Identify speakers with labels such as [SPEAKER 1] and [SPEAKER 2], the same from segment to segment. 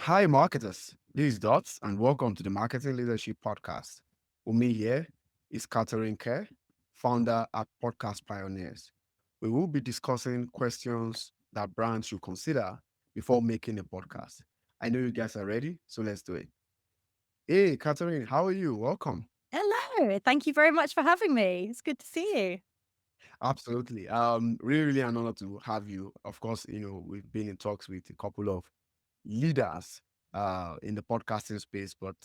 [SPEAKER 1] Hi, marketers. This is Dots, and welcome to the Marketing Leadership Podcast. With me here is Katherine Kerr, founder at Podcast Pioneers. We will be discussing questions that brands should consider before making a podcast. I know you guys are ready, so let's do it. Hey, Katherine, how are you? Welcome.
[SPEAKER 2] Hello. Thank you very much for having me. It's good to see you.
[SPEAKER 1] Absolutely. Really an honor to have you. Of course, we've been in talks with a couple of leaders in the podcasting space, but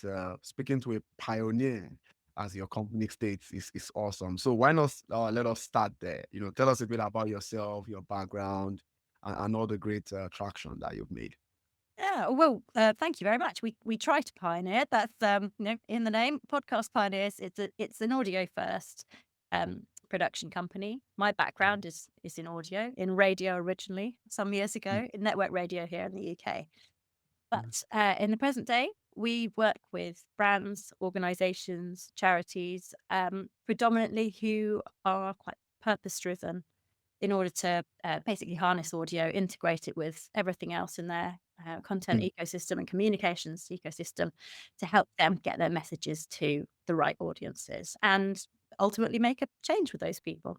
[SPEAKER 1] speaking to a pioneer, as your company states, is awesome. So why not let us start there? Tell us a bit about yourself, your background, and all the great traction that you've made.
[SPEAKER 2] Yeah, well, thank you very much. We try to pioneer. That's in the name, Podcast Pioneers. It's an audio first production company. My background is in audio, in radio originally, some years
[SPEAKER 1] Mm,
[SPEAKER 2] ago, in network radio here in the UK.
[SPEAKER 1] mm,
[SPEAKER 2] But in the present day, we work with brands, organisations, charities, predominantly who are quite purpose driven in order to basically harness audio, integrate it with everything else in their content
[SPEAKER 1] mm.
[SPEAKER 2] ecosystem and communications ecosystem to help them get their messages to the right audiences and ultimately make a change with those people.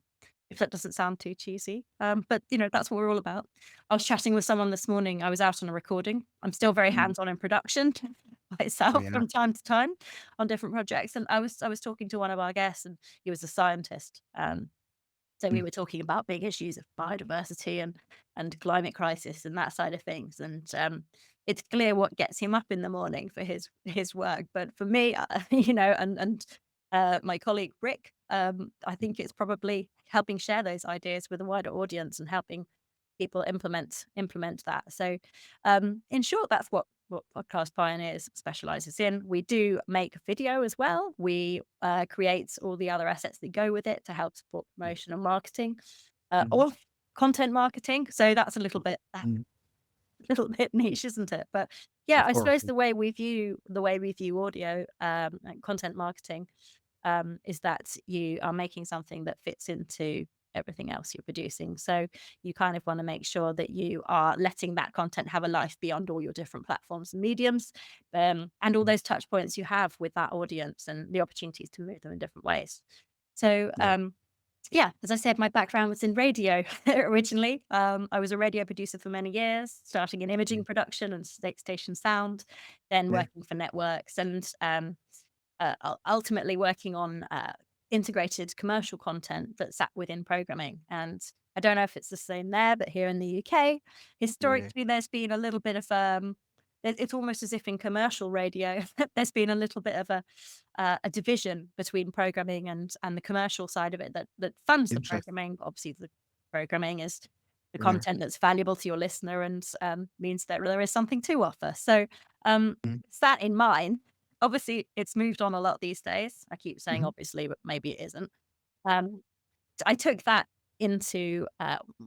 [SPEAKER 2] If that doesn't sound too cheesy, but that's what we're all about. I was chatting with someone this morning. I was out on a recording. I'm still very
[SPEAKER 1] Mm.
[SPEAKER 2] hands-on in production
[SPEAKER 1] Oh
[SPEAKER 2] myself
[SPEAKER 1] yeah.
[SPEAKER 2] from time to time on different projects, and I was talking to one of our guests, and he was a scientist. So we
[SPEAKER 1] Mm,
[SPEAKER 2] were talking about big issues of biodiversity and climate crisis and that side of things. And it's clear what gets him up in the morning for his work. But for me, and my colleague Rick, I think it's probably helping share those ideas with a wider audience and helping people implement that. So, in short, that's what Podcast Pioneers specializes in. We do make video as well. We create all the other assets that go with it to help support promotion and marketing,
[SPEAKER 1] mm,
[SPEAKER 2] or content marketing. So that's a little bit
[SPEAKER 1] mm.
[SPEAKER 2] little bit niche, isn't it? But yeah,
[SPEAKER 1] Of
[SPEAKER 2] I
[SPEAKER 1] course.
[SPEAKER 2] suppose the way we view audio and content marketing is that you are making something that fits into everything else you're producing. So you kind of want to make sure that you are letting that content have a life beyond all your different platforms and mediums, and all
[SPEAKER 1] Mm.
[SPEAKER 2] those touch points you have with that audience and the opportunities to move them in different ways. So,
[SPEAKER 1] Yeah.
[SPEAKER 2] yeah, as I said, my background was in radio originally. I was a radio producer for many years, starting in
[SPEAKER 1] Mm.
[SPEAKER 2] imaging production and station sound, then
[SPEAKER 1] Yeah.
[SPEAKER 2] working for networks and ultimately working on integrated commercial content that sat within programming. And I don't know if it's the same there, but here in the UK,
[SPEAKER 1] Yeah.
[SPEAKER 2] historically, there's been a little bit of it's almost as if in commercial radio, there's been a little bit of a division between programming and the commercial side of it that funds the
[SPEAKER 1] Interesting.
[SPEAKER 2] programming. But obviously, the programming is the
[SPEAKER 1] Yeah.
[SPEAKER 2] content that's valuable to your listener and means that there is something to offer. So,
[SPEAKER 1] Mm,
[SPEAKER 2] with that in mind, obviously, it's moved on a lot these days. I keep saying
[SPEAKER 1] mhm,
[SPEAKER 2] obviously, but maybe it isn't. Um, I took that into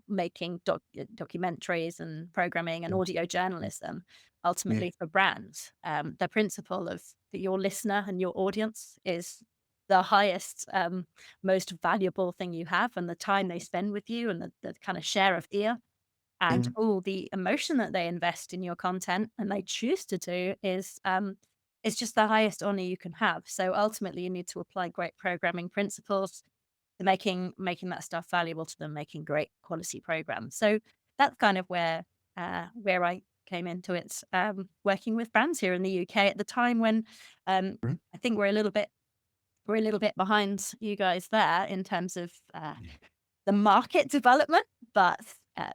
[SPEAKER 2] making documentaries and programming and
[SPEAKER 1] mm,
[SPEAKER 2] audio
[SPEAKER 1] mm.
[SPEAKER 2] journalism,
[SPEAKER 1] Yeah.
[SPEAKER 2] ultimately for brands. The principle of that your listener and your audience is the highest, most valuable thing you have, and the time they spend with you, and the kind of share of ear and
[SPEAKER 1] Mm,
[SPEAKER 2] all the emotion that they invest in your content and they choose to do is just the highest honor you can have. So ultimately you need to apply great programming principles to making that stuff valuable to them, making great quality programs. So that's kind of where I came into it, working with brands here in the UK at the time when
[SPEAKER 1] mm.
[SPEAKER 2] I think we're a little bit behind you guys there in terms of the market development, but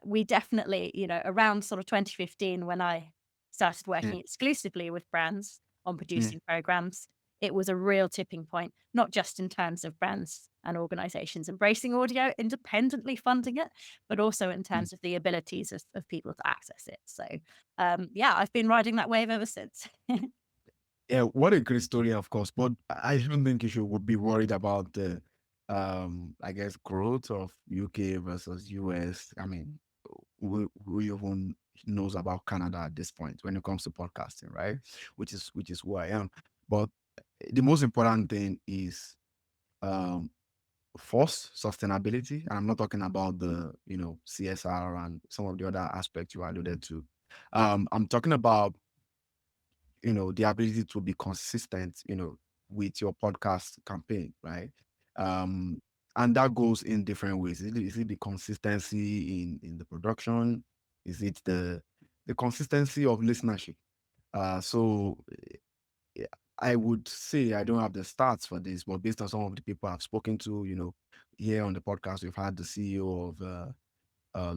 [SPEAKER 2] we definitely, around sort of 2015 when I started
[SPEAKER 1] Yeah.
[SPEAKER 2] working exclusively with brands on
[SPEAKER 1] Yeah.
[SPEAKER 2] producing programs, it was a real tipping point, not just in terms of brands and organizations embracing audio, independently funding it, but also in
[SPEAKER 1] Mm.
[SPEAKER 2] terms of the abilities of people to access it. So, yeah, I've been riding that wave ever since.
[SPEAKER 1] Yeah, what a great story, of course. But I don't think you should would be worried about the, I guess, growth of UK versus US. I mean, who even knows about Canada at this point when it comes to podcasting, right? Which is who I am. But the most important thing is um first sustainability. And I'm not talking about the CSR and some of the other aspects you alluded to. I'm talking about the ability to be consistent, with your podcast campaign, right? Um, and that goes in different ways. Is it the consistency in the production? Is it the consistency of listenership? So yeah, I would say I don't have the stats for this, but based on some of the people I've spoken to, here on the podcast, we've had the CEO of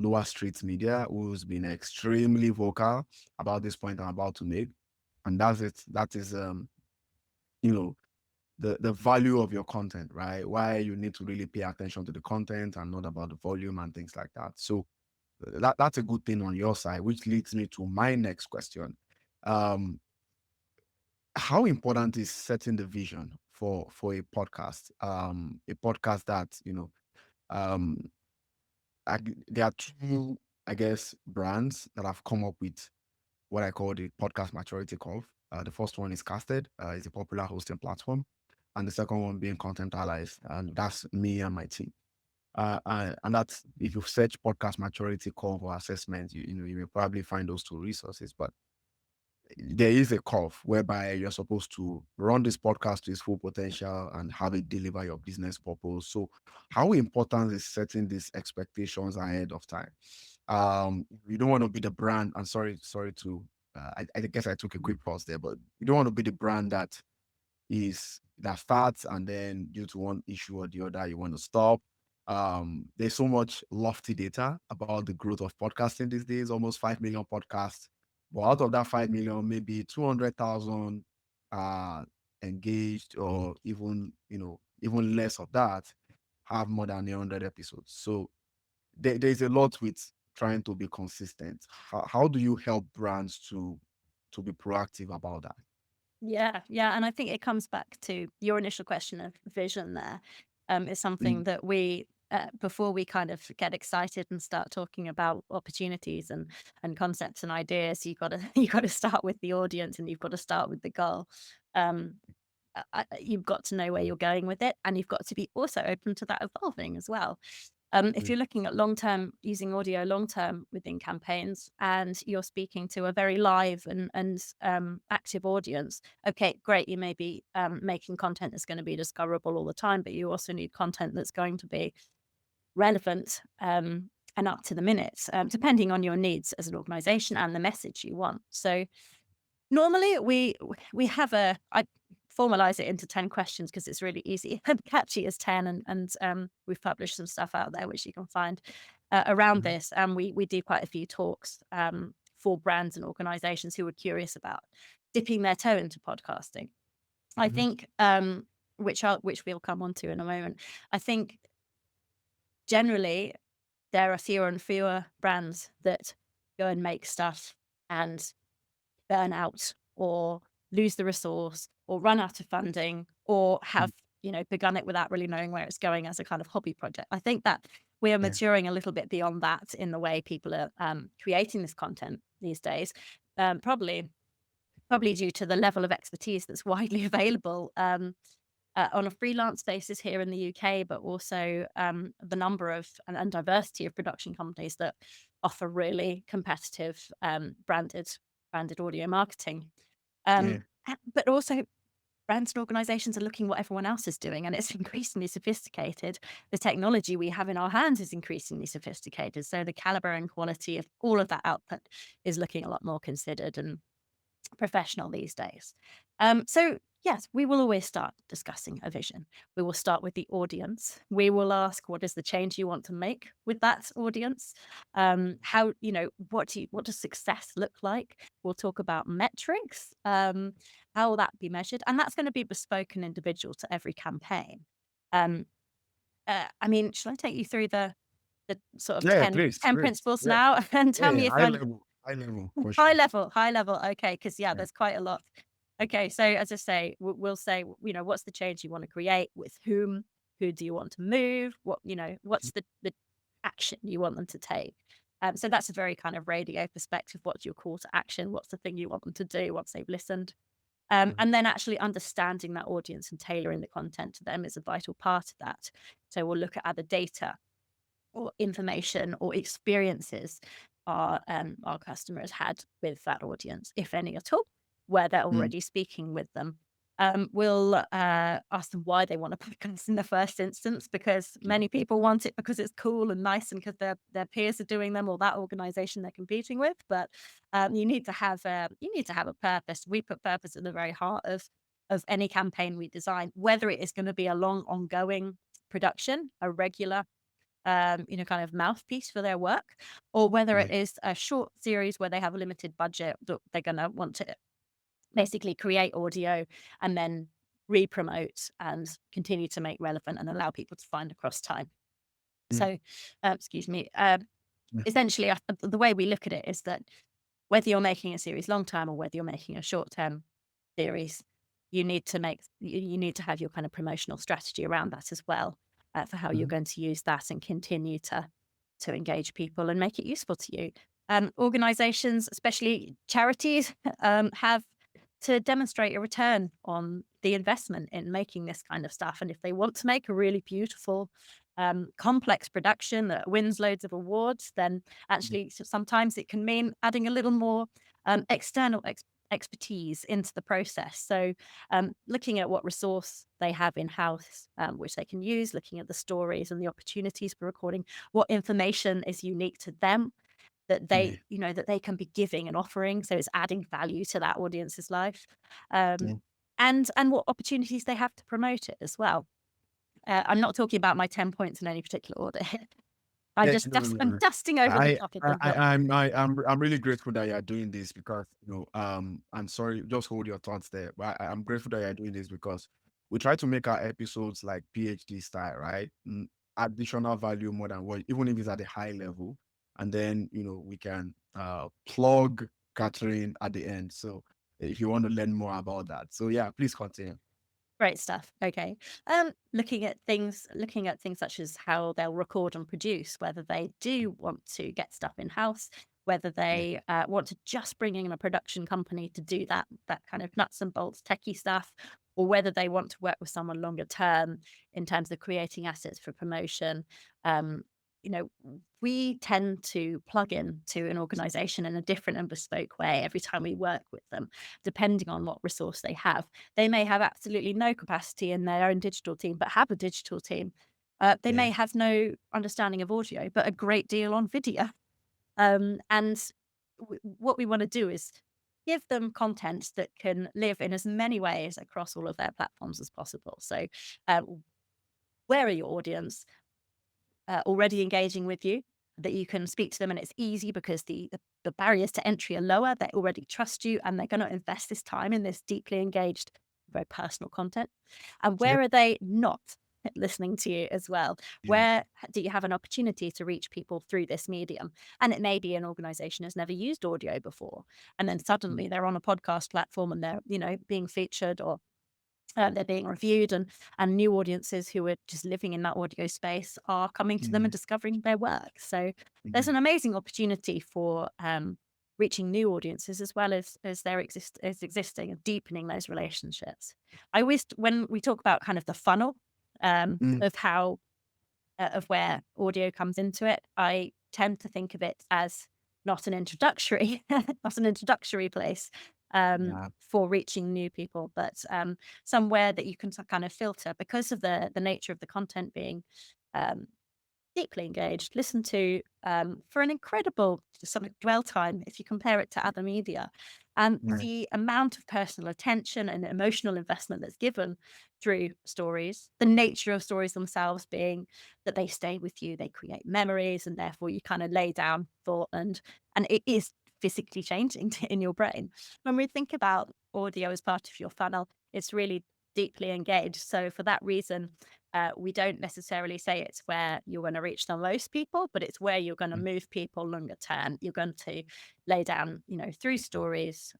[SPEAKER 1] Lower Street Media, who's been extremely vocal about this point I'm about to make, and that's it. That is, you know, the value of your content, right? Why you need to really pay attention to the content and not about the volume and things like that. So that's a good thing on your side, which leads me to my next question. Um, how important is setting the vision for a podcast? A podcast that um, there are two, I guess, brands that have come up with what I call the podcast maturity curve. The first one is Casted, it's a popular hosting platform, and the second one being Content Allies, and that's me and my team. And that's, if you search podcast maturity curve or assessment, you may probably find those two resources. But there is a curve whereby you're supposed to run this podcast to its full potential and have it deliver your business purpose. So, how important is setting these expectations ahead of time? You don't want to be the brand. I'm sorry to. I guess I took a quick pause there, but you don't want to be the brand that starts and then due to one issue or the other, you want to stop. There's so much lofty data about the growth of podcasting these days, almost 5 million podcasts. But out of that 5 million, maybe 200,000 are engaged, or even less of that have more than 100 episodes. So there's a lot with trying to be consistent. How do you help brands to be proactive about that?
[SPEAKER 2] Yeah, yeah, and I think it comes back to your initial question of vision there. Is something
[SPEAKER 1] Mm,
[SPEAKER 2] that we, before we kind of get excited and start talking about opportunities and concepts and ideas, you gotta you gotta start with the audience and you've got to start with the goal. Um, you've got to know where you're going with it, and you've got to be also open to that evolving as well. If
[SPEAKER 1] mm,
[SPEAKER 2] you're looking at long term, using audio long term within campaigns, and you're speaking to a very live and active audience, okay, great. You may be making content that's going to be discoverable all the time, but you also need content that's going to be relevant and up to the minute, depending on your needs as an organization and the message you want. So normally, we have I formalize it into 10 questions because it's really easy and catchy as 10, and we've published some stuff out there which you can find around
[SPEAKER 1] mhm,
[SPEAKER 2] this, and we do quite a few talks for brands and organizations who are curious about dipping their toe into podcasting. I
[SPEAKER 1] mhm,
[SPEAKER 2] think, which we'll come on to in a moment. I think generally there are fewer and fewer brands that go and make stuff and burn out or lose the resource or run out of funding or
[SPEAKER 1] mm,
[SPEAKER 2] have begun it without really knowing where it's going as a kind of hobby project. I think that we are
[SPEAKER 1] yeah,
[SPEAKER 2] maturing a little bit beyond that in the way people are creating this content these days, probably due to the level of expertise that's widely available on a freelance basis here in the UK, but also the number of and diversity of production companies that offer really competitive branded audio marketing.
[SPEAKER 1] yeah,
[SPEAKER 2] But also brands and organizations are looking what everyone else is doing, and it's increasingly sophisticated. The technology we have in our hands is increasingly sophisticated. So the caliber and quality of all of that output is looking a lot more considered and professional these days. So yes, we will always start discussing a vision. We will start with the audience. We will ask, what is the change you want to make with that audience? How, what does success look like? We'll talk about metrics. How will that be measured? And that's going to be bespoke and individual to every campaign. Um, I mean, shall I take you through the sort of
[SPEAKER 1] yeah.
[SPEAKER 2] 10
[SPEAKER 1] Please,
[SPEAKER 2] 10
[SPEAKER 1] please,
[SPEAKER 2] principles
[SPEAKER 1] yeah,
[SPEAKER 2] now and tell
[SPEAKER 1] yeah.
[SPEAKER 2] me if I'm
[SPEAKER 1] High level for
[SPEAKER 2] high
[SPEAKER 1] sure.
[SPEAKER 2] level, high level. Okay, because yeah,
[SPEAKER 1] Yeah,
[SPEAKER 2] there's quite a lot. Okay, so as I say, we'll say, what's the change you want to create with whom? Who do you want to move? What's the action you want them to take? So that's a very kind of radio perspective. What's your call to action? What's the thing you want them to do once they've listened?
[SPEAKER 1] mhm,
[SPEAKER 2] And then actually understanding that audience and tailoring the content to them is a vital part of that. So we'll look at other data or information or experiences our customers had with that audience, if any at all. where they're
[SPEAKER 1] Mm,
[SPEAKER 2] already speaking with them. We'll ask them why they want a podcast in the first instance, because many people want it because it's cool and nice and because their peers are doing them or that organization they're competing with. But you need to have a purpose. We put purpose at the very heart of any campaign we design, whether it is going to be a long ongoing production, a regular kind of mouthpiece for their work, or whether
[SPEAKER 1] yeah.
[SPEAKER 2] it is a short series where they have a limited budget that they're going to want to basically create audio and then re-promote and continue to make relevant and allow people to find across time.
[SPEAKER 1] Mm,
[SPEAKER 2] So, excuse me.
[SPEAKER 1] yeah.
[SPEAKER 2] Essentially, the way we look at it is that whether you're making a series long term or whether you're making a short term series, you need to have your kind of promotional strategy around that as well, for how you're
[SPEAKER 1] Mhm.
[SPEAKER 2] going to use that and continue to engage people and make it useful to you. Organizations, especially charities, have to demonstrate a return on the investment in making this kind of stuff. And if they want to make a really beautiful, complex production that wins loads of awards, then
[SPEAKER 1] Mm,
[SPEAKER 2] actually sometimes it can mean adding a little more external expertise into the process. So, looking at what resource they have in house, which they can use, looking at the stories and the opportunities for recording, what information is unique to them that
[SPEAKER 1] yeah.
[SPEAKER 2] that they can be giving and offering. So it's adding value to that audience's life,
[SPEAKER 1] Yeah.
[SPEAKER 2] and what opportunities they have to promote it as well. I'm not talking about my 10 points in any particular order.
[SPEAKER 1] Yeah, no, no,
[SPEAKER 2] I'm
[SPEAKER 1] no.
[SPEAKER 2] dusting over the top of them. But
[SPEAKER 1] I'm really grateful that you're doing this because I'm sorry, just hold your thoughts there. But I'm grateful that you're doing this because we try to make our episodes like PhD style, right? Additional value more than what, even if it's at a high level, and then we can plug Catherine at the end. So if you want to learn more about that, so yeah, please continue.
[SPEAKER 2] great stuff. Okay. Looking at things such as how they'll record and produce, whether they do want to get stuff in house, whether
[SPEAKER 1] Yeah,
[SPEAKER 2] they want to just bring in a production company to do that kind of nuts and bolts techie stuff, or whether they want to work with someone longer term in terms of creating assets for promotion. Um, we tend to plug in to an organization in a different and bespoke way every time we work with them, depending on what resource they have. They may have absolutely no capacity in their own digital team, but have a digital team. They
[SPEAKER 1] yeah,
[SPEAKER 2] may have no understanding of audio, but a great deal on video. And what we want to do is give them content that can live in as many ways across all of their platforms as possible. So, uh, where are your audience? Already engaging with you, that you can speak to them and it's easy because the barriers to entry are lower. They already trust you and they're going to invest this time in this deeply engaged, very personal content. And
[SPEAKER 1] yep,
[SPEAKER 2] where are they not listening to you as well?
[SPEAKER 1] yeah,
[SPEAKER 2] Where do you have an opportunity to reach people through this medium? And it may be an organization has never used audio before. And then
[SPEAKER 1] mm,
[SPEAKER 2] suddenly they're on a podcast platform and they're, being featured or they're being reviewed, and new audiences who are just living in that audio space are coming to them
[SPEAKER 1] yeah,
[SPEAKER 2] and discovering their work. So there's
[SPEAKER 1] mhm,
[SPEAKER 2] an amazing opportunity for reaching new audiences as well as as existing and deepening those relationships. I always, when we talk about kind of the funnel
[SPEAKER 1] mm,
[SPEAKER 2] of how of where audio comes into it, I tend to think of it as not an introductory, not an introductory place
[SPEAKER 1] yeah,
[SPEAKER 2] for reaching new people, but somewhere that you can kind of filter because of the nature of the content being um, deeply engaged, listen to for an incredible sort of dwell time if you compare it to other media. And
[SPEAKER 1] yeah,
[SPEAKER 2] the amount of personal attention and emotional investment that's given through stories, the nature of stories themselves being that they stay with you, they create memories, and therefore you kind of lay down thought and it is physically changing in your brain. When we think about audio as part of your funnel, it's really deeply engaged. So for that reason, we don't necessarily say it's where you're going to reach the most people, but it's where you're going to
[SPEAKER 1] mm,
[SPEAKER 2] move people longer term. You're going to lay down, through stories.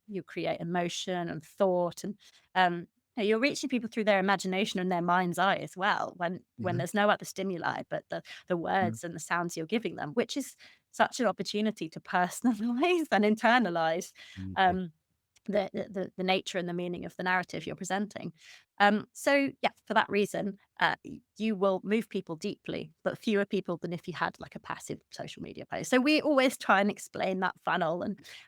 [SPEAKER 2] You create emotion and thought, and you're reaching people through their imagination and their mind's eye as well. When
[SPEAKER 1] yeah,
[SPEAKER 2] there's no other stimuli, but the
[SPEAKER 1] mm,
[SPEAKER 2] words and the sounds you're giving them, which is such an opportunity to personalize and internalize
[SPEAKER 1] mm, yeah,
[SPEAKER 2] um, the nature and the meaning of the narrative you're presenting. So yeah, for that reason, you will move people deeply, but fewer people than if you had like a passive social media post. So we always try and explain that funnel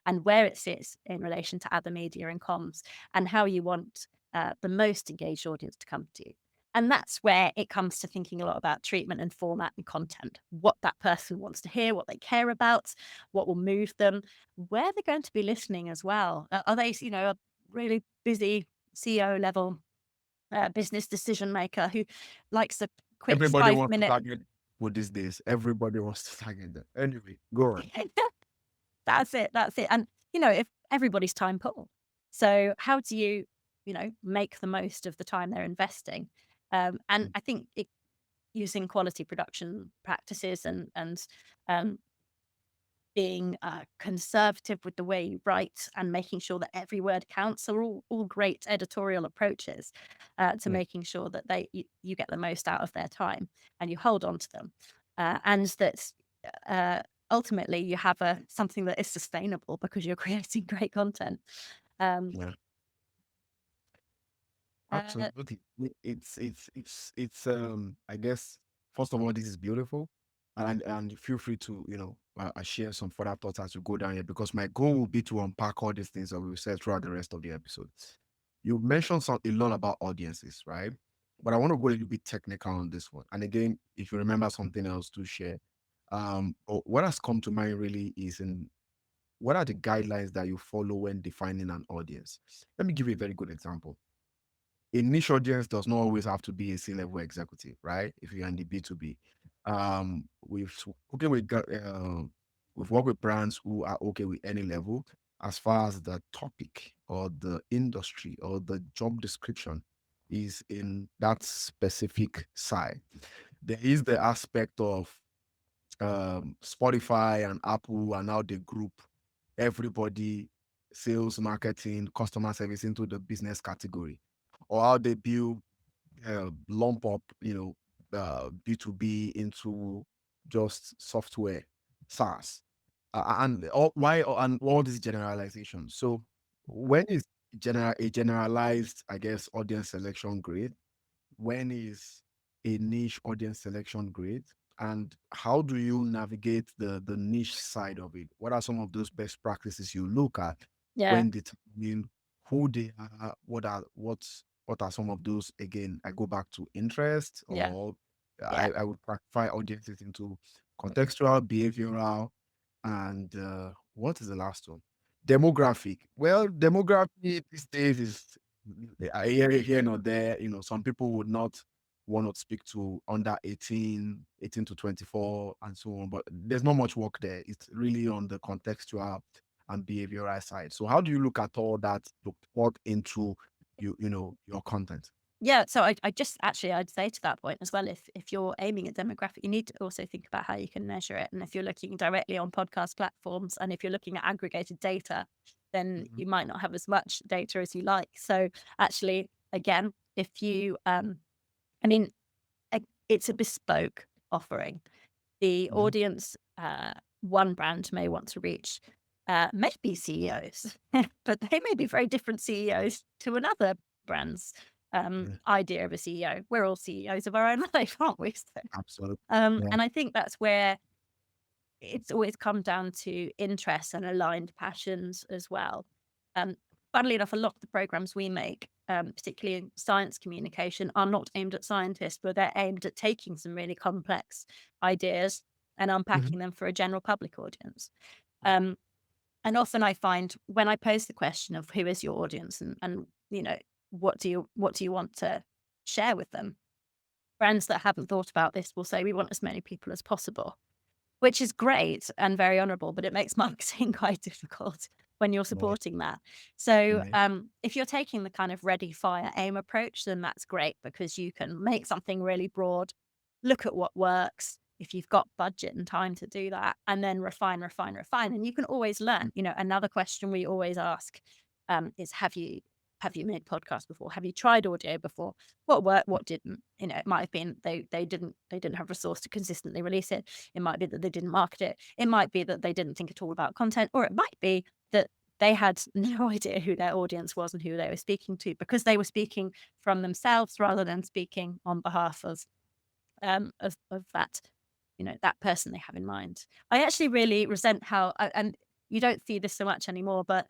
[SPEAKER 2] and where it sits in relation to other media and comms and how you want the most engaged audience to come to you. And that's where it comes to thinking a lot about treatment and format and content, what that person wants to hear, what they care about, what will move them, where they're going to be listening as well. Are they, a really busy CEO level business decision maker who likes a quick
[SPEAKER 1] Everybody
[SPEAKER 2] five
[SPEAKER 1] wants to
[SPEAKER 2] minute?
[SPEAKER 1] target with these days. Everybody wants to target them. Anyway, go on.
[SPEAKER 2] That's it. That's it. And, if everybody's time poor. So how do you, make the most of the time they're investing? And
[SPEAKER 1] Mm,
[SPEAKER 2] I think using quality production practices and um, being conservative with the way you write and making sure that every word counts are all great editorial approaches to
[SPEAKER 1] yeah,
[SPEAKER 2] making sure that you get the most out of their time and you hold on to them, and that uh, ultimately you have something that is sustainable because you're creating great content. Um,
[SPEAKER 1] yeah.
[SPEAKER 2] uh,
[SPEAKER 1] Absolutely. It's I guess first of all, this is beautiful. And feel free to, share some further thoughts as we go down here, because my goal will be to unpack all these things that we said throughout the rest of the episode. You mentioned a lot about audiences, right? But I want to go a little bit technical on this one. And again, if you remember something else to share, what has come to mind really is in what are the guidelines that you follow when defining an audience? Let me give you a very good example. A niche audience does not always have to be a C-level executive, right? If you're in the B2B, we've spoken with we've worked with brands who are okay with any level as far as the topic or the industry or the job description is in that specific side. There is the aspect of Spotify and Apple and how they group everybody, sales, marketing, customer service into the business category, or how they build lump up, B2B into just software, SaaS, and all these generalizations. So when is a generalized, I guess, audience selection grade? When is a niche audience selection great? And how do you navigate the niche side of it? What are some of those best practices you look at
[SPEAKER 2] yeah,
[SPEAKER 1] when determining who they are? What are some of those? Again, I go back to interest,
[SPEAKER 2] yeah,
[SPEAKER 1] or
[SPEAKER 2] yeah,
[SPEAKER 1] I would classify audiences into contextual, behavioral, and what is the last one? Demographic. Well, demography these days is I hear it here or there. Some people would not want to speak to under 18, 18 to 24, and so on. But there's not much work there. It's really on the contextual and behavioral side. So how do you look at all that to put into your content?
[SPEAKER 2] yeah. So I'd say to that point as well, if you're aiming at demographic, you need to also think about how you can measure it. And if you're looking directly on podcast platforms and if you're looking at aggregated data, then
[SPEAKER 1] Mhm,
[SPEAKER 2] you might not have as much data as you like. So actually, again, if you I mean, it's a bespoke offering. The
[SPEAKER 1] mhm,
[SPEAKER 2] audience one brand may want to reach may be CEOs, but they may be very different CEOs to another brand's
[SPEAKER 1] yeah,
[SPEAKER 2] idea of a CEO. We're all CEOs of our own life, aren't we? So,
[SPEAKER 1] absolutely. Yeah.
[SPEAKER 2] and I think that's where it's always come down to interests and aligned passions as well. Um, Funnily enough, a lot of the programs we make, particularly in science communication, are not aimed at scientists, but they're aimed at taking some really complex ideas and
[SPEAKER 1] Mhm,
[SPEAKER 2] unpacking them for a general public audience. Um, and often I find when I pose the question of who is your audience and what do you want to share with them, brands that haven't thought about this will say we want as many people as possible, which is great and very honourable, but it makes marketing quite difficult when you're
[SPEAKER 1] yeah,
[SPEAKER 2] supporting that. So,
[SPEAKER 1] yeah,
[SPEAKER 2] if you're taking the kind of ready, fire, aim approach, then that's great because you can make something really broad, look at what works, if you've got budget and time to do that, and then refine, refine, refine. And you can always learn. Another question we always ask is have you made podcasts before? Have you tried audio before? What worked? What didn't? It might have been they didn't have resource to consistently release it. It might be that they didn't market it. It might be that they didn't think at all about content, or it might be that they had no idea who their audience was and who they were speaking to, because they were speaking from themselves rather than speaking on behalf of that, that person they have in mind. I actually really resent how, and you don't see this so much anymore, but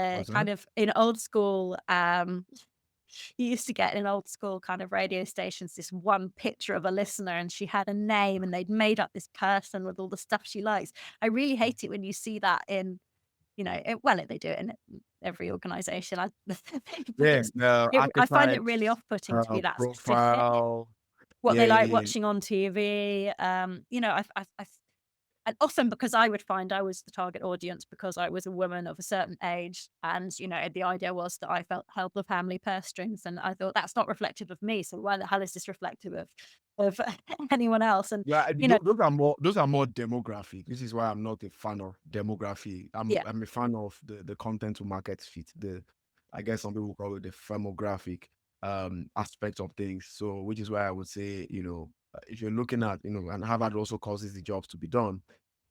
[SPEAKER 1] What's that?
[SPEAKER 2] kind of in old school, you used to get in old school kind of radio stations this one picture of a listener, and she had a name, and they'd made up this person with all the stuff she likes. I really hate it when you see that in, well, they do it in every organization. But
[SPEAKER 1] Yeah, the
[SPEAKER 2] I find it
[SPEAKER 1] archetypes,
[SPEAKER 2] really off-putting to be that specific.
[SPEAKER 1] profile.
[SPEAKER 2] What
[SPEAKER 1] Yeah,
[SPEAKER 2] they like
[SPEAKER 1] yeah, yeah.
[SPEAKER 2] watching on TV, and often because I would find I was the target audience because I was a woman of a certain age, and, the idea was that I felt held the family purse strings, and I thought that's not reflective of me, so why the hell is this reflective of anyone else? And,
[SPEAKER 1] Yeah,
[SPEAKER 2] you know
[SPEAKER 1] those are more demographic. This is why I'm not a fan of demography.
[SPEAKER 2] yeah,
[SPEAKER 1] I'm a fan of the content to market fit. I guess some people call it the firmographic aspect of things. So which is why I would say, if you're looking at, and Harvard also causes the jobs to be done.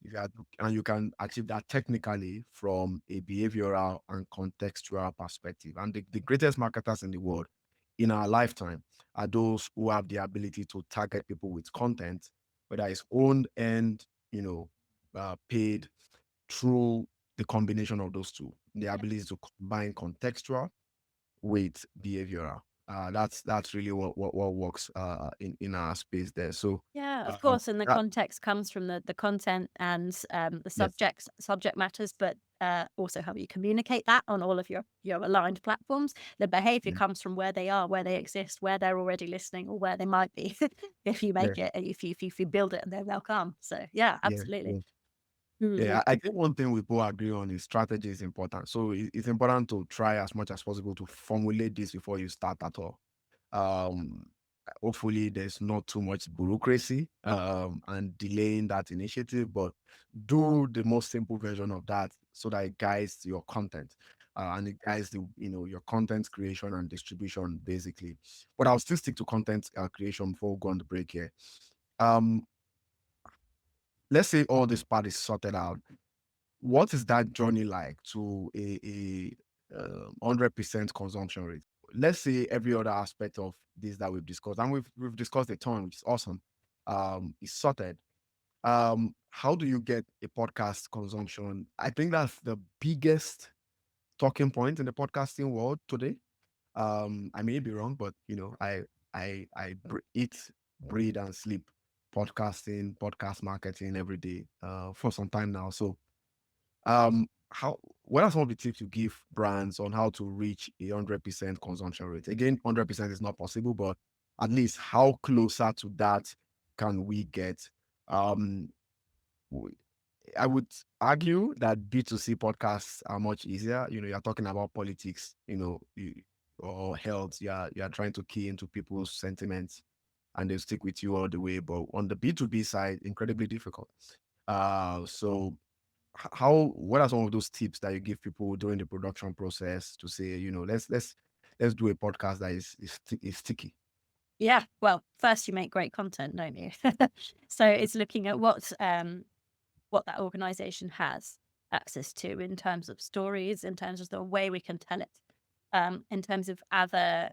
[SPEAKER 1] If you had, and you can achieve that technically from a behavioral and contextual perspective. And the greatest marketers in the world in our lifetime are those who have the ability to target people with content, whether it's owned and paid, through the combination of those two, the
[SPEAKER 2] yeah.
[SPEAKER 1] ability to combine contextual with behavioral. That's really what works in our space there. So
[SPEAKER 2] Yeah, of
[SPEAKER 1] um,
[SPEAKER 2] course, and the
[SPEAKER 1] that,
[SPEAKER 2] context comes from the content and, the
[SPEAKER 1] yes,
[SPEAKER 2] subject matters, but, also how you communicate that on all of your aligned platforms. The behavior
[SPEAKER 1] yeah,
[SPEAKER 2] comes from where they are, where they exist, where they're already listening, or where they might be if you
[SPEAKER 1] yeah,
[SPEAKER 2] make it, if you build it, and then they'll come. So, yeah,
[SPEAKER 1] yeah,
[SPEAKER 2] absolutely.
[SPEAKER 1] yeah.
[SPEAKER 2] Mhm.
[SPEAKER 1] Yeah, I think one thing we both agree on is strategy is important. So it's important to try as much as possible to formulate this before you start at all. Um, Hopefully there's not too much bureaucracy and delaying that initiative, but do the most simple version of that so that it guides your content and it guides your content creation and distribution basically. But I'll still stick to content creation before we go on the break here. Um, let's say all this part is sorted out. What is that journey like to a 100% consumption rate? Let's say every other aspect of this that we've discussed, and we've discussed a ton, which is awesome, is sorted. How do you get a podcast consumption? I think that's the biggest talking point in the podcasting world today. I may be wrong, but eat, breathe, and sleep podcasting, podcast marketing every day for some time now. So how what are some of the tips you give brands on how to reach 100% consumption rate? Again, 100% is not possible, but at least how closer to that can we get? Um, w- I would argue that B2C podcasts are much easier. You're talking about politics, or health. You're trying to key into people's sentiments and they stick with you all the way. But on the B2B side, incredibly difficult. So what are some of those tips that you give people during the production process to say, let's do a podcast that is sticky?
[SPEAKER 2] Yeah, well, first you make great content, don't you? So it's looking at what that organization has access to in terms of stories, in terms of the way we can tell it, in terms of other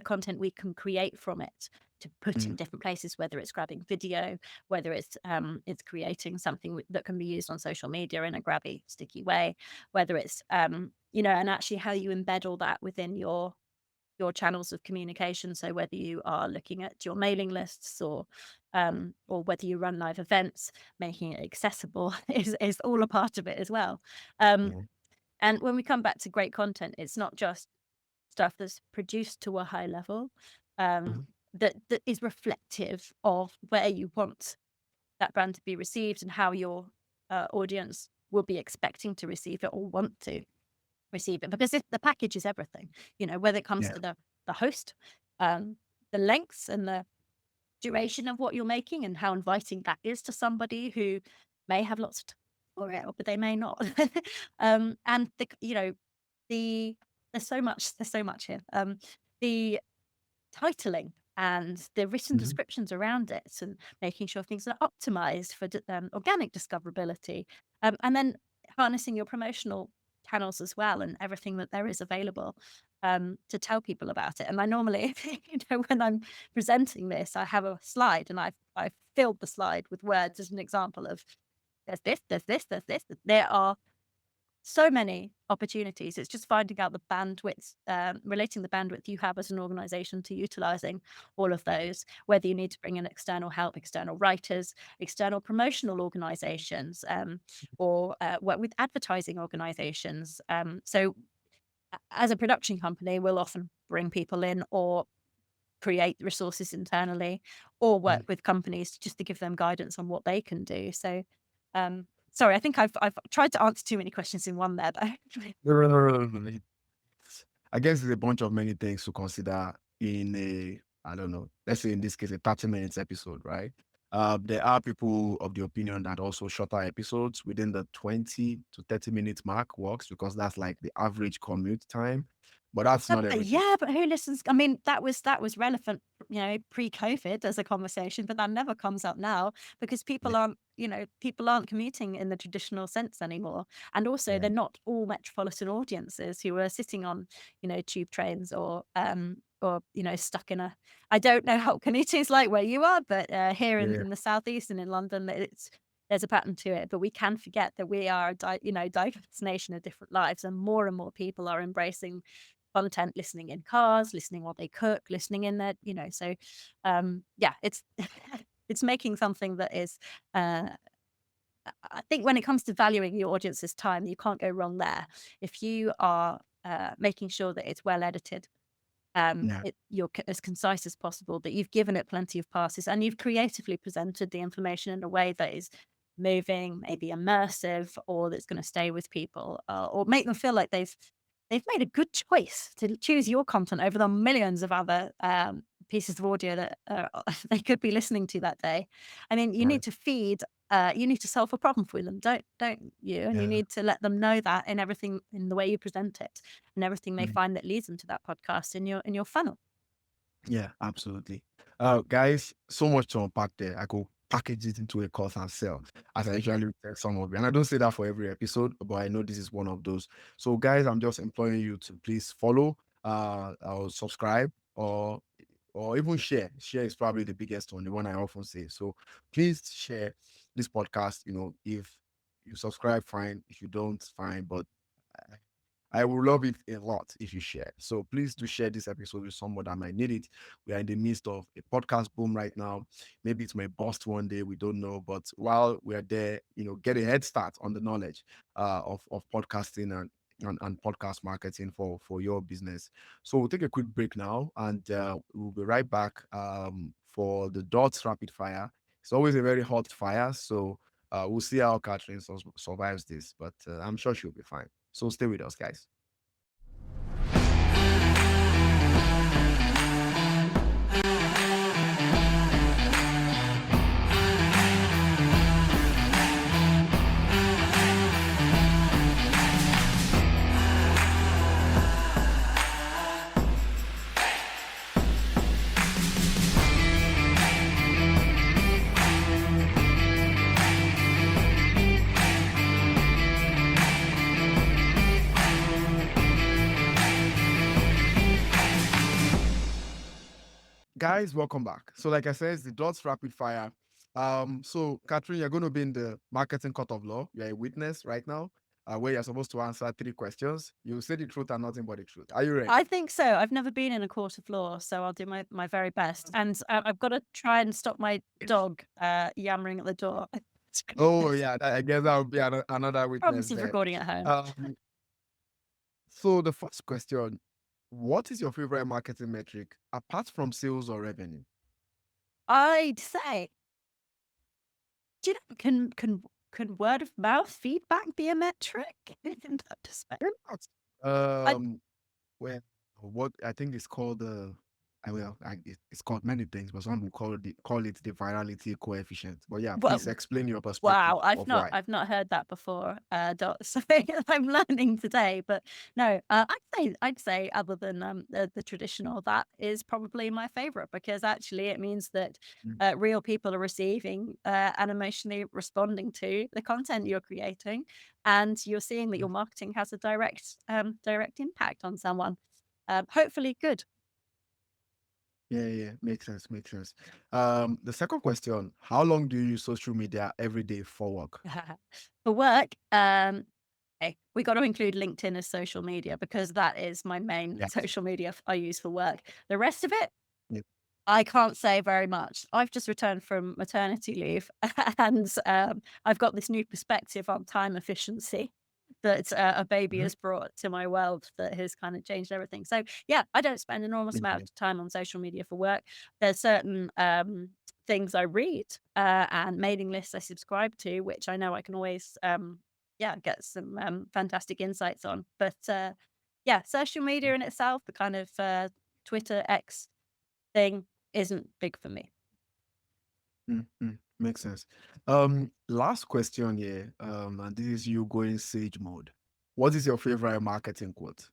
[SPEAKER 2] content we can create from it to put in
[SPEAKER 1] Mm,
[SPEAKER 2] different places, whether it's grabbing video, whether it's creating something that can be used on social media in a grabby, sticky way, whether it's and actually how you embed all that within your channels of communication. So whether you are looking at your mailing lists or whether you run live events, making it accessible is all a part of it as well. Um,
[SPEAKER 1] yeah.
[SPEAKER 2] and when we come back to great content, it's not just stuff that's produced to a high level um,
[SPEAKER 1] Mhm.
[SPEAKER 2] that is reflective of where you want that brand to be received and how your audience will be expecting to receive it or want to receive it, because if the package is everything, whether it comes
[SPEAKER 1] Yeah.
[SPEAKER 2] to the host, um, the lengths and the duration of what you're making and how inviting that is to somebody who may have lots of time for it, but they may not. And the there's so much here. The titling and the written
[SPEAKER 1] Mhm.
[SPEAKER 2] descriptions around it and making sure things are optimized for organic discoverability, and then harnessing your promotional channels as well, and everything that there is available to tell people about it. And I normally, when I'm presenting this, I have a slide, and I've filled the slide with words as an example of there's this, there's this, there's this. There are so many opportunities. It's just finding out the bandwidth, relating the bandwidth you have as an organization to utilizing all of those, whether you need to bring in external help, external writers, external promotional organizations, or work with advertising organizations. So as a production company, we'll often bring people in or create resources internally or work with companies just to give them guidance on what they can do. So, sorry, I think I've tried to answer too many questions in one there, but
[SPEAKER 1] No. I guess there's a bunch of many things to consider in a, I don't know, let's say in this case, a 30 minutes episode, right? There are people of the opinion that also shorter episodes within the 20 to 30 minutes mark works because that's like the average commute time. But that's not everything.
[SPEAKER 2] yeah, but who listens? I mean, that was relevant, pre-COVID as a conversation, but that never comes up now because
[SPEAKER 1] Yeah.
[SPEAKER 2] people aren't commuting in the traditional sense anymore, and also
[SPEAKER 1] Yeah.
[SPEAKER 2] they're not all metropolitan audiences who are sitting on, tube trains or stuck in a. I don't know how commuting is like where you are, but here
[SPEAKER 1] Yeah.
[SPEAKER 2] in the southeast and in London, there's a pattern to it, but we can forget that we are diverse nation of different lives, and more people are embracing content, listening in cars, listening while they cook, listening in their, so yeah, it's it's making something that is I think when it comes to valuing your audience's time, you can't go wrong there. If you are making sure that it's well edited,
[SPEAKER 1] Yeah.
[SPEAKER 2] you're as concise as possible, that you've given it plenty of passes, and you've creatively presented the information in a way that is moving, maybe immersive, or that's going to stay with people, or make them feel like they've made a good choice to choose your content over the millions of other pieces of audio that they could be listening to that day. I mean,
[SPEAKER 1] Right.
[SPEAKER 2] you need to solve a problem for them, don't you? And you
[SPEAKER 1] Yeah.
[SPEAKER 2] need to let them know that in everything, in the way you present it, and everything they
[SPEAKER 1] Mm.
[SPEAKER 2] find that leads them to that podcast in your funnel.
[SPEAKER 1] Yeah, absolutely. Guys, so much to unpack there. I could package it into a course and sell, as I usually tell some of you. And I don't say that for every episode, but I know this is one of those. So, guys, I'm just imploring you to please follow, or subscribe, or even share. Share is probably the biggest one, the one I often say. So, please share this podcast. If you subscribe, fine. If you don't, fine. But I would love it a lot if you share. So please do share this episode with someone that might need it. We are in the midst of a podcast boom right now. Maybe it may bust one day, we don't know. But while we are there, get a head start on the knowledge of podcasting and podcast marketing for your business. So we'll take a quick break now, and we'll be right back for the dots rapid fire. It's always a very hot fire, so we'll see how Katherine survives this, but I'm sure she'll be fine. So stay with us, guys. Guys, welcome back. So, like I said, it's the dots rapid fire. So Katherine, you're going to be in the marketing court of law. You're a witness right now, where you're supposed to answer 3 questions. You say the truth and nothing but the truth. Are you ready?
[SPEAKER 2] I think so. I've never been in a court of law, so I'll do my very best. And I've got to try and stop my dog yammering at the door.
[SPEAKER 1] Oh yeah, I guess that would be another witness
[SPEAKER 2] Promise he's
[SPEAKER 1] there.
[SPEAKER 2] recording at home.
[SPEAKER 1] So the first question: what is your favorite marketing metric apart from sales or revenue?
[SPEAKER 2] I'd say, do you know, can word of mouth feedback be a metric in that respect?
[SPEAKER 1] Why not?
[SPEAKER 2] I
[SPEAKER 1] Well, what I think it's called it's called many things, but some will call it the virality coefficient. But yeah, please
[SPEAKER 2] Well,
[SPEAKER 1] explain your perspective
[SPEAKER 2] wow,
[SPEAKER 1] of why.
[SPEAKER 2] I've not heard that before, Dot. So I'm learning today. But no, I'd say other than the traditional, that is probably my favorite because actually it means that
[SPEAKER 1] Mm,
[SPEAKER 2] real people are receiving and emotionally responding to the content you're creating, and you're seeing that
[SPEAKER 1] mm.
[SPEAKER 2] your marketing has a direct impact on someone. Hopefully, good.
[SPEAKER 1] Yeah, makes sense, makes sense. The second question: how long do you use social media every day for work?
[SPEAKER 2] For work, okay, we got to include LinkedIn as social media because that is my main
[SPEAKER 1] Yes.
[SPEAKER 2] social media I use for work. The rest of it,
[SPEAKER 1] Yeah.
[SPEAKER 2] I can't say very much. I've just returned from maternity leave and I've got this new perspective on time efficiency that a baby
[SPEAKER 1] Mhm.
[SPEAKER 2] has brought to my world that has kind of changed everything. So, yeah, I don't spend an enormous amount
[SPEAKER 1] Yeah.
[SPEAKER 2] of time on social media for work. There's certain things I read and mailing lists I subscribe to, which I know I can always, yeah, get some fantastic insights on. But yeah, social media in itself, the kind of Twitter X thing isn't big for me.
[SPEAKER 1] Makes sense. Last question here. And this is you going sage mode. What is your favorite marketing quote?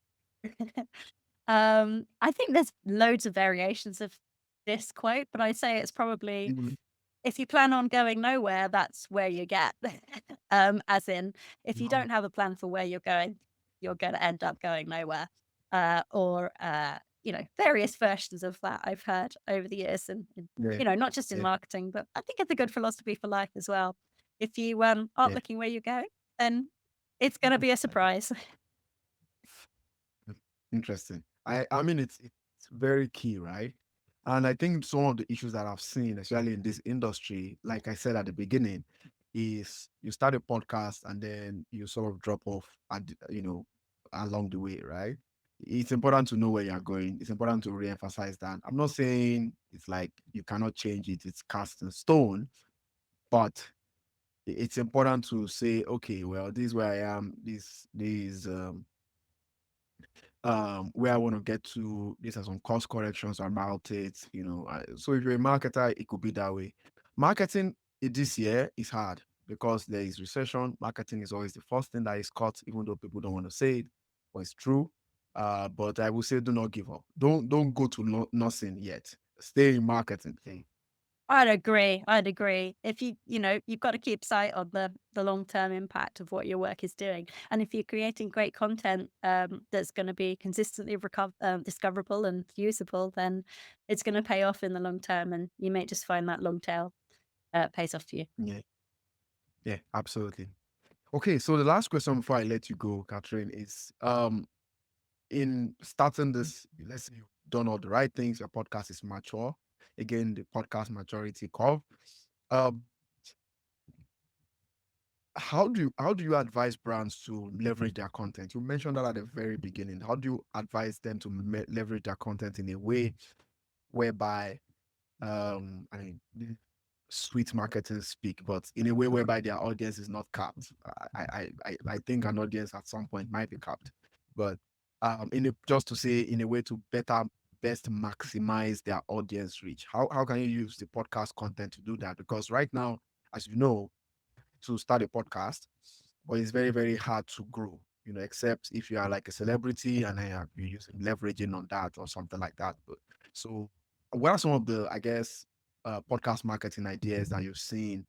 [SPEAKER 2] I think there's loads of variations of this quote, but I'd say it's probably
[SPEAKER 1] Mhm.
[SPEAKER 2] if you plan on going nowhere, that's where you get. As in, if you
[SPEAKER 1] No.
[SPEAKER 2] don't have a plan for where you're going, you're going to end up going nowhere. Or various versions of that I've heard over the years, and
[SPEAKER 1] Yeah,
[SPEAKER 2] not just in
[SPEAKER 1] yeah,
[SPEAKER 2] marketing, but I think it's a good philosophy for life as well. If you aren't
[SPEAKER 1] yeah.
[SPEAKER 2] looking where you're going, then it's going to be a surprise.
[SPEAKER 1] Mm, Interesting. I mean it's very key, right? And I think some of the issues that I've seen, especially in this industry, like I said at the beginning, is you start a podcast and then you sort of drop off and along the way, right? It's important to know where you're going. It's important to re-emphasize that. I'm not saying it's like you cannot change it, it's cast in stone, but it's important to say, okay, well, this is where I am, this where I want to get to. These are some course corrections about it. So if you're a marketer, it could be that way. Marketing this year is hard because there is recession. Marketing is always the first thing that is cut, even though people don't want to say it, but it's true. But I will say, do not give up. Don't go to nothing yet. Stay in marketing. Okay?
[SPEAKER 2] I'd agree. I'd agree. If you've got to keep sight of the long-term impact of what your work is doing. And if you're creating great content that's going to be consistently discoverable and usable, then it's going to pay off in the long term. And you may just find that long tail pays off for you.
[SPEAKER 1] Yeah, yeah, absolutely. Okay, so the last question before I let you go, Catherine, is in starting this, let's say you've done all the right things, your podcast is mature. Again, the podcast maturity curve. Um, how do you advise brands to leverage their content? You mentioned that at the very beginning. How do you advise them to leverage their content in a way whereby I mean sweet marketing speak, but in a way whereby their audience is not capped. I think an audience at some point might be capped, but just to say in a way to best maximize their audience reach. How can you use the podcast content to do that? Because right now, as you know, to start a podcast, but it's very, very hard to grow, except if you are like a celebrity and you're using leveraging on that or something like that. But so what are some of the, I guess, podcast marketing ideas that you've seen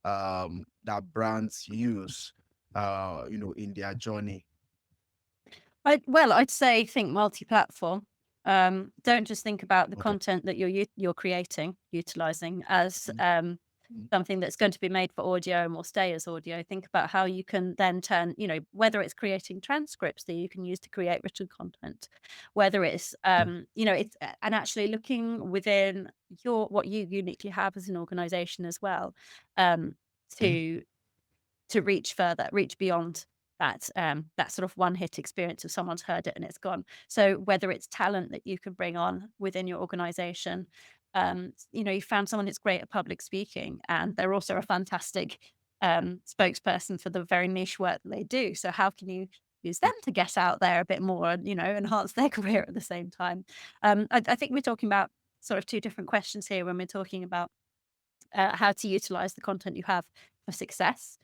[SPEAKER 1] that brands use in their journey?
[SPEAKER 2] I'd say think multi-platform. Don't just think about the
[SPEAKER 1] Okay.
[SPEAKER 2] content that you're creating, utilizing as
[SPEAKER 1] Mhm. Mhm.
[SPEAKER 2] something that's going to be made for audio and will stay as audio. Think about how you can then turn, whether it's creating transcripts that you can use to create written content, whether it's,
[SPEAKER 1] Yeah.
[SPEAKER 2] and actually looking within what you uniquely have as an organization as well, um,
[SPEAKER 1] Mhm.
[SPEAKER 2] to to reach further, reach beyond that sort of one hit experience of someone's heard it and it's gone. So whether it's talent that you can bring on within your organization, you found someone who's great at public speaking and they're also a fantastic spokesperson for the very niche work that they do. So how can you use them to get out there a bit more and enhance their career at the same time? I think we're talking about sort of two different questions here when we're talking about how to utilize the content you have for success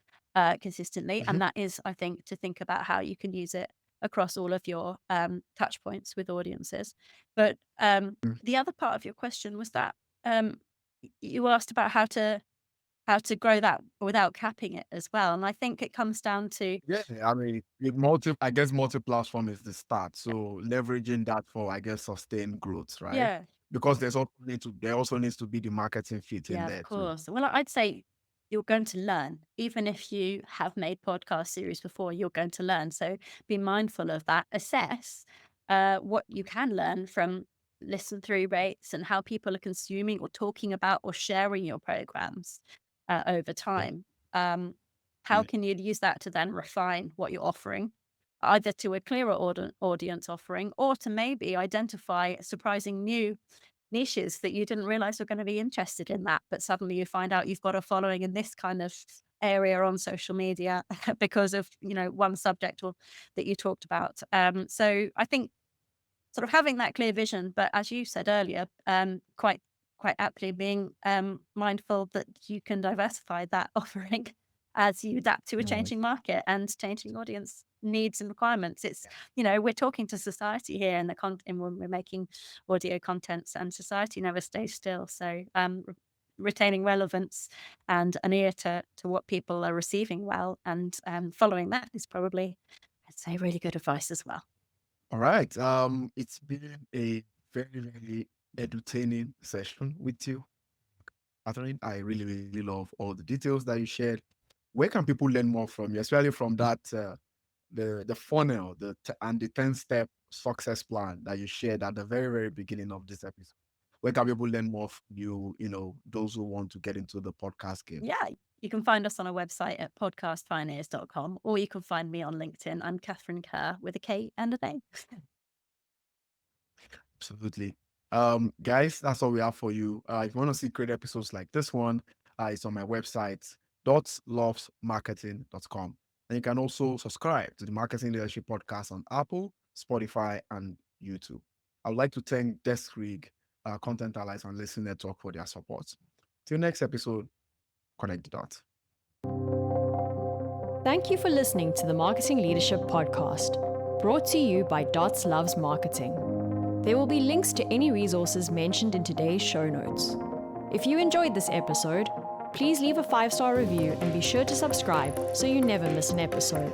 [SPEAKER 2] consistently.
[SPEAKER 1] Mhm.
[SPEAKER 2] And that is, I think, to think about how you can use it across all of your touch points with audiences. But
[SPEAKER 1] Mm.
[SPEAKER 2] the other part of your question was that you asked about how to grow that without capping it as well. And I think it comes down to
[SPEAKER 1] Yeah, I mean, I guess multi-platform is the start. So leveraging that for, I guess, sustained growth, right?
[SPEAKER 2] yeah,
[SPEAKER 1] Because there also needs to be the marketing fit in
[SPEAKER 2] yeah, of
[SPEAKER 1] there too.
[SPEAKER 2] course. Well, I'd say you're going to learn. Even if you have made podcast series before, you're going to learn. So be mindful of that. Assess what you can learn from listen through rates and how people are consuming or talking about or sharing your programs over
[SPEAKER 1] Yeah.
[SPEAKER 2] time. Um, how
[SPEAKER 1] Yeah.
[SPEAKER 2] can you use that to then refine what you're offering, either to a clearer audience offering or to maybe identify surprising new niches that you didn't realize were going to be interested in that, but suddenly you find out you've got a following in this kind of area on social media because of one subject or that you talked about. So I think sort of having that clear vision, but as you said earlier, quite aptly being mindful that you can diversify that offering as you adapt to a
[SPEAKER 1] Mm.
[SPEAKER 2] changing market and changing audience needs and requirements. It's
[SPEAKER 1] Yeah.
[SPEAKER 2] we're talking to society here in the content when we're making audio contents, and society never stays still. So retaining relevance and an ear to what people are receiving well and following that is probably, I'd say, really good advice as well.
[SPEAKER 1] All right. It's been a very, very entertaining session with you, Katherine. I really, really love all the details that you shared. Where can people learn more from you, especially from that the funnel, and the 10-step success plan that you shared at the very, very beginning of this episode? Where can people learn more from you? Those who want to get into the podcast game.
[SPEAKER 2] Yeah, you can find us on our website at podcastpioneers.com, or you can find me on LinkedIn. I'm Katherine Kerr with a K and an A.
[SPEAKER 1] Absolutely. Guys, that's all we have for you. If you want to see great episodes like this one, it's on my website, dotslovesmarketing.com. And you can also subscribe to the Marketing Leadership Podcast on Apple, Spotify, and YouTube. I would like to thank Deskrig, Content Allies, and Listen Network for their support. Till next episode, connect the dots.
[SPEAKER 3] Thank you for listening to the Marketing Leadership Podcast, brought to you by Dots Loves Marketing. There will be links to any resources mentioned in today's show notes. If you enjoyed this episode, please leave a 5-star review and be sure to subscribe so you never miss an episode.